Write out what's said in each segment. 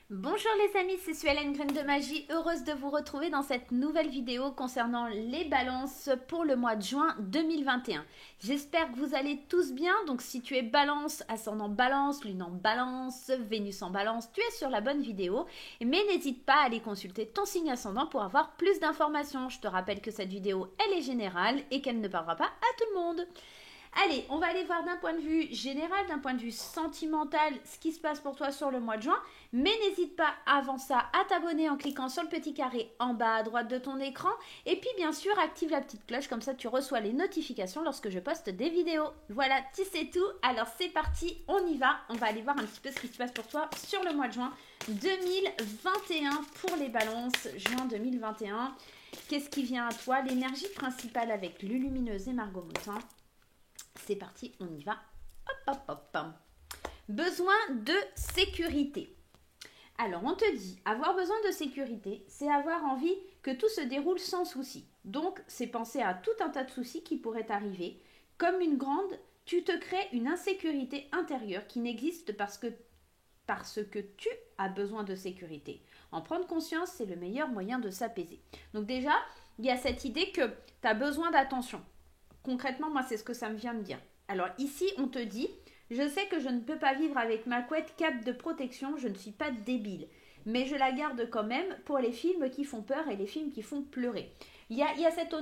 Bonjour les amis, c'est Suelen Graine de Magie, heureuse de vous retrouver dans cette nouvelle vidéo concernant les balances pour le mois de juin 2021. J'espère que vous allez tous bien, donc si tu es balance, ascendant balance, lune en balance, Vénus en balance, tu es sur la bonne vidéo. Mais n'hésite pas à aller consulter ton signe ascendant pour avoir plus d'informations. Je te rappelle que cette vidéo, elle est générale et qu'elle ne parlera pas à tout le monde. Allez, on va aller voir d'un point de vue général, d'un point de vue sentimental, ce qui se passe pour toi sur le mois de juin. Mais n'hésite pas avant ça à t'abonner en cliquant sur le petit carré en bas à droite de ton écran. Et puis bien sûr, active la petite cloche, comme ça tu reçois les notifications lorsque je poste des vidéos. Voilà, tu sais tout. Alors c'est parti, on y va. On va aller voir un petit peu ce qui se passe pour toi sur le mois de juin 2021 pour les balances. Juin 2021, qu'est-ce qui vient à toi? L'énergie principale avec Lulumineuse et Margot Motin. C'est parti, on y va. Hop, hop, hop. Besoin de sécurité. Alors, on te dit, avoir besoin de sécurité, c'est avoir envie que tout se déroule sans souci. Donc, c'est penser à tout un tas de soucis qui pourraient arriver. Comme une grande, tu te crées une insécurité intérieure qui n'existe parce que tu as besoin de sécurité. En prendre conscience, c'est le meilleur moyen de s'apaiser. Donc déjà, il y a cette idée que tu as besoin d'attention. Concrètement, moi, c'est ce que ça me vient de dire. Alors ici, on te dit, je sais que je ne peux pas vivre avec ma couette cape de protection, je ne suis pas débile. Mais je la garde quand même pour les films qui font peur et les films qui font pleurer. Il y a cette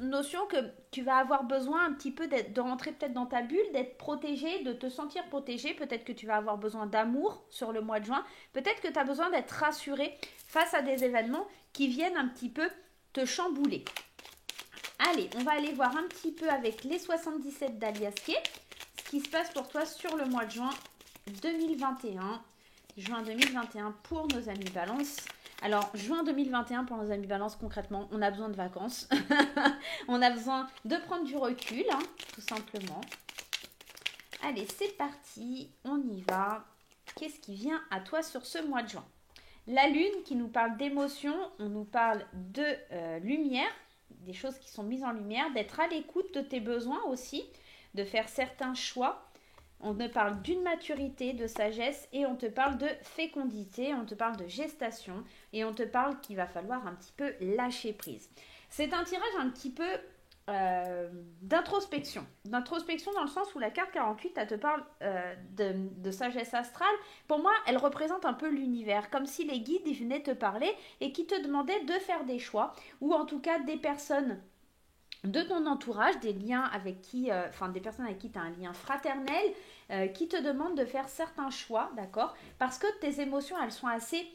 notion que tu vas avoir besoin un petit peu de rentrer peut-être dans ta bulle, d'être protégé, de te sentir protégé. Peut-être que tu vas avoir besoin d'amour sur le mois de juin. Peut-être que tu as besoin d'être rassuré face à des événements qui viennent un petit peu te chambouler. Allez, on va aller voir un petit peu avec les 77 d'Aliaskier, ce qui se passe pour toi sur le mois de juin 2021. Juin 2021 pour nos amis Balance. Alors, juin 2021 pour nos amis Balance, concrètement, on a besoin de vacances. On a besoin de prendre du recul, hein, tout simplement. Allez, c'est parti, on y va. Qu'est-ce qui vient à toi sur ce mois de juin? La lune qui nous parle d'émotion, on nous parle de lumière, des choses qui sont mises en lumière, d'être à l'écoute de tes besoins aussi, de faire certains choix. On te parle d'une maturité, de sagesse et on te parle de fécondité, on te parle de gestation et on te parle qu'il va falloir un petit peu lâcher prise. C'est un tirage un petit peu d'introspection. D'introspection dans le sens où la carte 48, elle te parle de sagesse astrale. Pour moi, elle représente un peu l'univers, comme si les guides ils venaient te parler et qui te demandaient de faire des choix, ou en tout cas des personnes de ton entourage, des liens avec qui, des personnes avec qui tu as un lien fraternel, qui te demandent de faire certains choix, d'accord? Parce que tes émotions, elles sont assez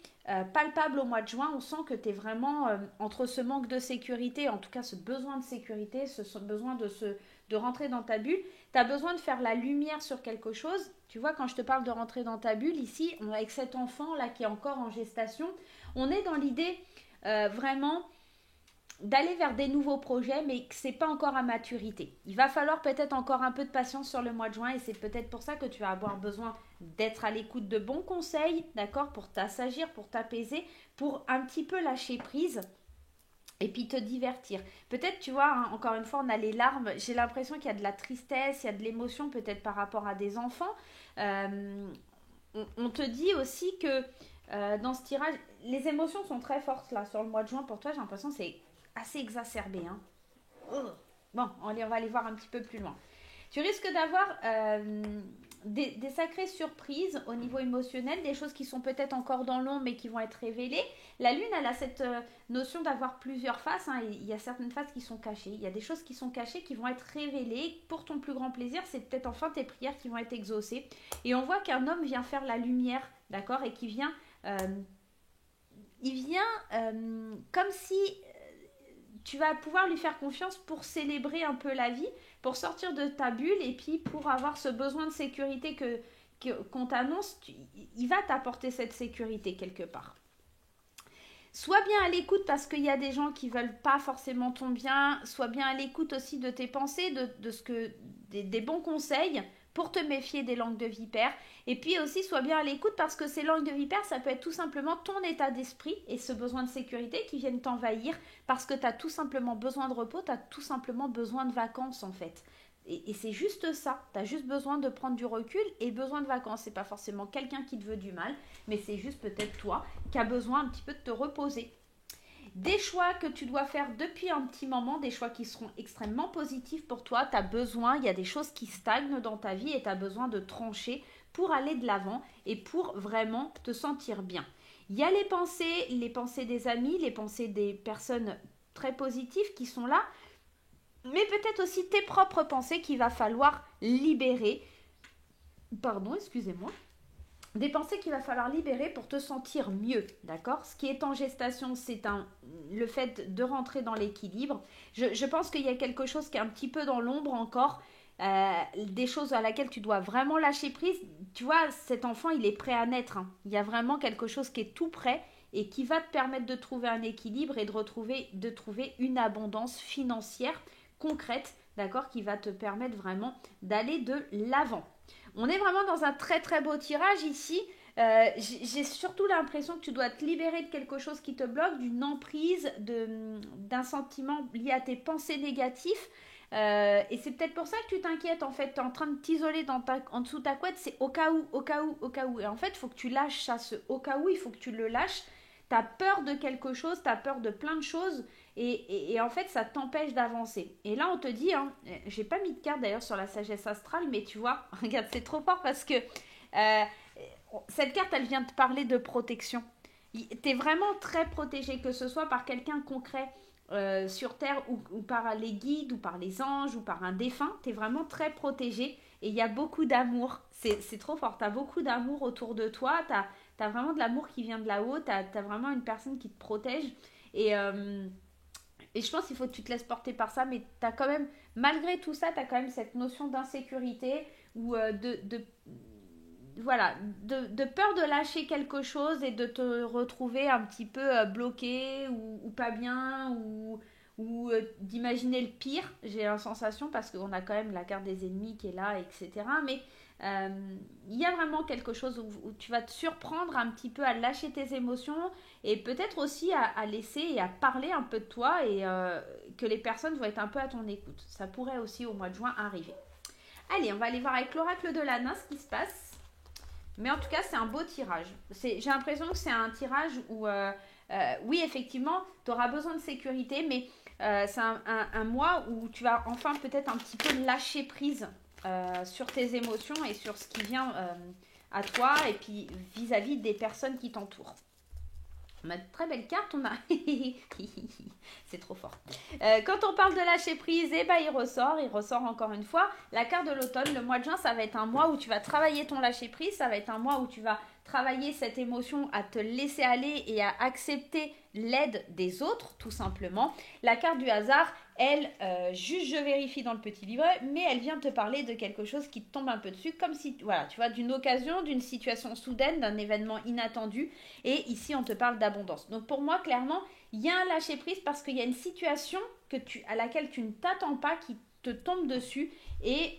palpables au mois de juin. On sent que tu es vraiment entre ce manque de sécurité, en tout cas ce besoin de sécurité, ce besoin de rentrer dans ta bulle. Tu as besoin de faire la lumière sur quelque chose. Tu vois, quand je te parle de rentrer dans ta bulle, ici, avec cet enfant-là qui est encore en gestation, on est dans l'idée vraiment d'aller vers des nouveaux projets, mais que c'est pas encore à maturité. Il va falloir peut-être encore un peu de patience sur le mois de juin et c'est peut-être pour ça que tu vas avoir besoin d'être à l'écoute de bons conseils, d'accord, pour t'assagir, pour t'apaiser, pour un petit peu lâcher prise et puis te divertir. Peut-être, tu vois, hein, encore une fois, on a les larmes. J'ai l'impression qu'il y a de la tristesse, il y a de l'émotion peut-être par rapport à des enfants. On te dit aussi que dans ce tirage, les émotions sont très fortes là sur le mois de juin. Pour toi, j'ai l'impression que c'est assez exacerbé. Hein. Bon, on va aller voir un petit peu plus loin. Tu risques d'avoir des sacrées surprises au niveau émotionnel, des choses qui sont peut-être encore dans l'ombre mais qui vont être révélées. La lune, elle a cette notion d'avoir plusieurs faces. Hein. Il y a certaines faces qui sont cachées. Il y a des choses qui sont cachées qui vont être révélées. Pour ton plus grand plaisir, c'est peut-être enfin tes prières qui vont être exaucées. Et on voit qu'un homme vient faire la lumière, d'accord, et qui vient... il vient comme si tu vas pouvoir lui faire confiance pour célébrer un peu la vie, pour sortir de ta bulle et puis pour avoir ce besoin de sécurité qu'on t'annonce, il va t'apporter cette sécurité quelque part. Sois bien à l'écoute parce qu'il y a des gens qui ne veulent pas forcément ton bien. Sois bien à l'écoute aussi de tes pensées, des bons conseils pour te méfier des langues de vipère. Et puis aussi, sois bien à l'écoute parce que ces langues de vipère, ça peut être tout simplement ton état d'esprit et ce besoin de sécurité qui viennent t'envahir parce que tu as tout simplement besoin de repos, tu as tout simplement besoin de vacances en fait. Et c'est juste ça. Tu as juste besoin de prendre du recul et besoin de vacances. C'est pas forcément quelqu'un qui te veut du mal, mais c'est juste peut-être toi qui as besoin un petit peu de te reposer. Des choix que tu dois faire depuis un petit moment, des choix qui seront extrêmement positifs pour toi. Tu as besoin, il y a des choses qui stagnent dans ta vie et tu as besoin de trancher pour aller de l'avant et pour vraiment te sentir bien. Il y a les pensées des amis, les pensées des personnes très positives qui sont là, mais peut-être aussi tes propres pensées qu'il va falloir libérer. Pardon, excusez-moi. Des pensées qu'il va falloir libérer pour te sentir mieux, d'accord? Ce qui est en gestation, c'est le fait de rentrer dans l'équilibre. Je pense qu'il y a quelque chose qui est un petit peu dans l'ombre encore, des choses à laquelle tu dois vraiment lâcher prise. Tu vois, cet enfant, il est prêt à naître, hein. Il y a vraiment quelque chose qui est tout prêt et qui va te permettre de trouver un équilibre et de trouver une abondance financière concrète, d'accord? Qui va te permettre vraiment d'aller de l'avant. On est vraiment dans un très très beau tirage ici. J'ai surtout l'impression que tu dois te libérer de quelque chose qui te bloque, d'une emprise, d'un sentiment lié à tes pensées négatives. Et c'est peut-être pour ça que tu t'inquiètes en fait. Tu es en train de t'isoler en dessous de ta couette, c'est au cas où, au cas où, au cas où. Et en fait, il faut que tu lâches ça, ce au cas où, il faut que tu le lâches. Tu as peur de quelque chose, tu as peur de plein de choses. Et en fait, ça t'empêche d'avancer. Et là, on te dit, hein, j'ai pas mis de carte d'ailleurs sur la sagesse astrale, mais tu vois, regarde, c'est trop fort parce que cette carte, elle vient te parler de protection. Tu es vraiment très protégé, que ce soit par quelqu'un concret sur Terre ou par les guides ou par les anges ou par un défunt. Tu es vraiment très protégé et il y a beaucoup d'amour. C'est trop fort. Tu as beaucoup d'amour autour de toi. Tu as vraiment de l'amour qui vient de là-haut. Tu as vraiment une personne qui te protège. Et je pense qu'il faut que tu te laisses porter par ça, mais tu as quand même, malgré tout ça, tu as quand même cette notion d'insécurité ou de peur de lâcher quelque chose et de te retrouver un petit peu bloqué ou pas bien ou d'imaginer le pire. J'ai la sensation parce qu'on a quand même la carte des ennemis qui est là, etc. Mais il y a vraiment quelque chose où tu vas te surprendre un petit peu à lâcher tes émotions et peut-être aussi à laisser et à parler un peu de toi et que les personnes vont être un peu à ton écoute. Ça pourrait aussi au mois de juin arriver. Allez, on va aller voir avec l'oracle de l'Anna ce qui se passe. Mais en tout cas, c'est un beau tirage. J'ai l'impression que c'est un tirage où, oui, effectivement, tu auras besoin de sécurité, mais c'est un mois où tu vas enfin peut-être un petit peu lâcher prise sur tes émotions et sur ce qui vient à toi et puis vis-à-vis des personnes qui t'entourent. On a de très belles cartes, on a... c'est trop fort. Quand on parle de lâcher prise, eh ben, il ressort encore une fois. La carte de l'automne, le mois de juin, ça va être un mois où tu vas travailler ton lâcher prise. Ça va être un mois où tu vas travailler cette émotion à te laisser aller et à accepter l'aide des autres, tout simplement. La carte du hasard, elle, juste je vérifie dans le petit livret, mais elle vient te parler de quelque chose qui te tombe un peu dessus, comme si, voilà, tu vois, d'une occasion, d'une situation soudaine, d'un événement inattendu. Et ici, on te parle d'abondance. Donc pour moi, clairement, il y a un lâcher prise parce qu'il y a une situation à laquelle tu ne t'attends pas, qui te tombe dessus. Et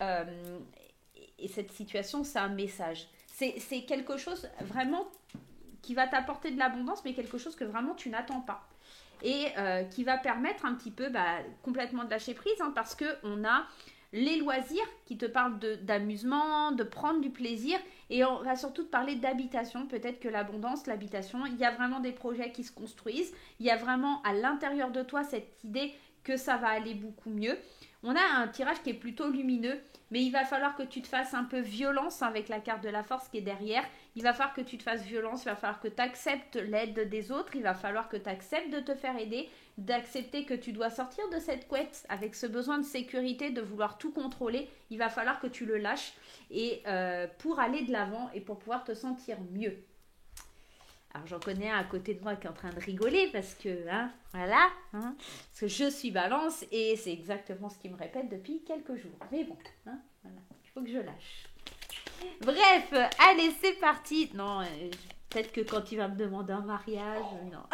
cette situation, c'est un message. C'est quelque chose vraiment qui va t'apporter de l'abondance, mais quelque chose que vraiment tu n'attends pas. Et qui va permettre un petit peu complètement de lâcher prise, hein, parce qu'on a les loisirs qui te parlent d'amusement, de prendre du plaisir, et on va surtout te parler d'habitation. Peut-être que l'habitation, il y a vraiment des projets qui se construisent, il y a vraiment à l'intérieur de toi cette idée que ça va aller beaucoup mieux. On a un tirage qui est plutôt lumineux, mais il va falloir que tu te fasses un peu violence avec la carte de la force qui est derrière. Il va falloir que tu te fasses violence, il va falloir que tu acceptes l'aide des autres, il va falloir que tu acceptes de te faire aider, d'accepter que tu dois sortir de cette couette avec ce besoin de sécurité, de vouloir tout contrôler. Il va falloir que tu le lâches et pour aller de l'avant et pour pouvoir te sentir mieux. Alors j'en connais un à côté de moi qui est en train de rigoler parce que, hein, voilà, hein, parce que je suis balance et c'est exactement ce qu'il me répète depuis quelques jours. Mais bon, hein, voilà, il faut que je lâche. Bref, allez, c'est parti. Non, peut-être que quand il va me demander un mariage, non.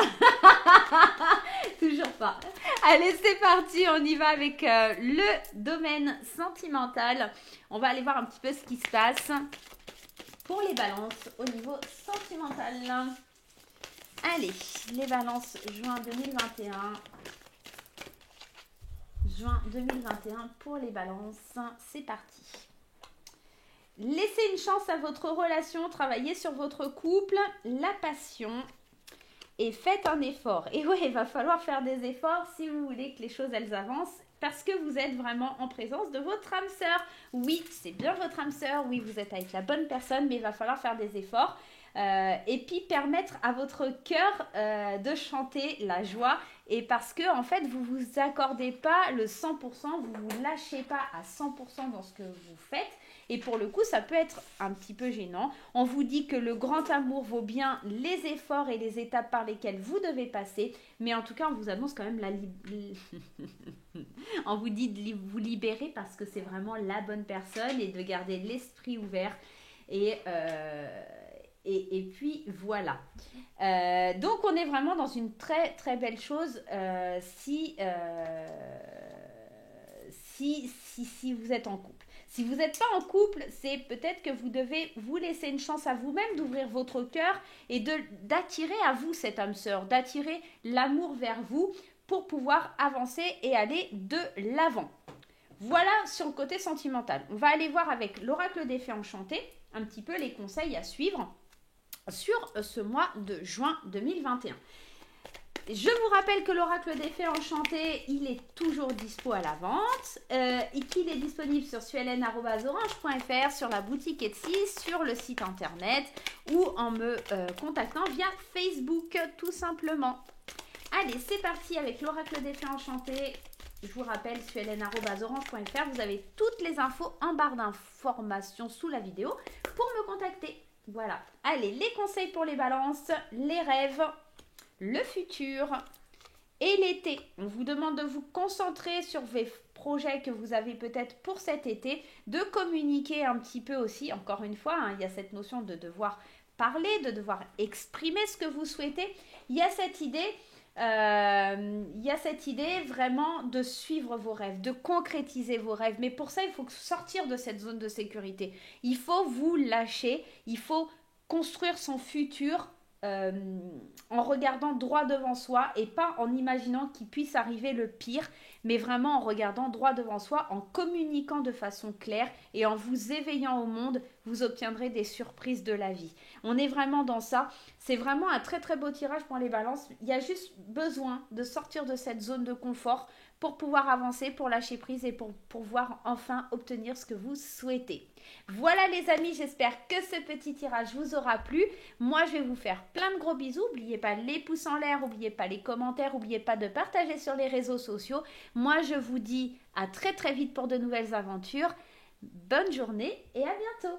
Toujours pas. Allez, c'est parti, on y va avec le domaine sentimental. On va aller voir un petit peu ce qui se passe pour les balances au niveau sentimental. Allez, les balances juin 2021. juin 2021 pour les balances. C'est parti. Laissez une chance à votre relation, travaillez sur votre couple, la passion et faites un effort. Et oui, il va falloir faire des efforts si vous voulez que les choses elles avancent parce que vous êtes vraiment en présence de votre âme sœur. Oui, c'est bien votre âme sœur, oui, vous êtes avec la bonne personne, mais il va falloir faire des efforts. Et puis permettre à votre cœur de chanter la joie et parce que en fait vous vous accordez pas le 100%, vous vous lâchez pas à 100% dans ce que vous faites et pour le coup ça peut être un petit peu gênant. On vous dit que le grand amour vaut bien les efforts et les étapes par lesquelles vous devez passer, mais en tout cas on vous annonce quand même on vous dit de vous libérer parce que c'est vraiment la bonne personne et de garder l'esprit ouvert et puis voilà. Donc on est vraiment dans une très très belle chose si vous êtes en couple. Si vous n'êtes pas en couple, c'est peut-être que vous devez vous laisser une chance à vous-même d'ouvrir votre cœur et d'attirer à vous cette âme sœur, d'attirer l'amour vers vous pour pouvoir avancer et aller de l'avant. Voilà sur le côté sentimental. On va aller voir avec l'oracle des fées enchantées un petit peu les conseils à suivre sur ce mois de juin 2021. Je vous rappelle que l'oracle des fées enchantées, il est toujours dispo à la vente et qu'il est disponible sur suelen@orange.fr, sur la boutique Etsy, sur le site internet ou en me contactant via Facebook tout simplement. Allez, c'est parti avec l'oracle des fées enchantées. Je vous rappelle suelen@orange.fr, vous avez toutes les infos en barre d'informations sous la vidéo pour me contacter. Voilà. Allez, les conseils pour les balances, les rêves, le futur et l'été. On vous demande de vous concentrer sur vos projets que vous avez peut-être pour cet été, de communiquer un petit peu aussi. Encore une fois, il y a cette notion de devoir parler, de devoir exprimer ce que vous souhaitez. Il y a cette idée vraiment de suivre vos rêves, de concrétiser vos rêves. Mais pour ça, il faut sortir de cette zone de sécurité. Il faut vous lâcher, il faut construire son futur en regardant droit devant soi et pas en imaginant qu'il puisse arriver le pire, mais vraiment en regardant droit devant soi, en communiquant de façon claire et en vous éveillant au monde, vous obtiendrez des surprises de la vie. On est vraiment dans ça. C'est vraiment un très très beau tirage pour les balances. Il y a juste besoin de sortir de cette zone de confort pour pouvoir avancer, pour lâcher prise et pour pouvoir enfin obtenir ce que vous souhaitez. Voilà les amis, j'espère que ce petit tirage vous aura plu. Moi, je vais vous faire plein de gros bisous. N'oubliez pas les pouces en l'air, n'oubliez pas les commentaires, n'oubliez pas de partager sur les réseaux sociaux. Moi, je vous dis à très très vite pour de nouvelles aventures. Bonne journée et à bientôt.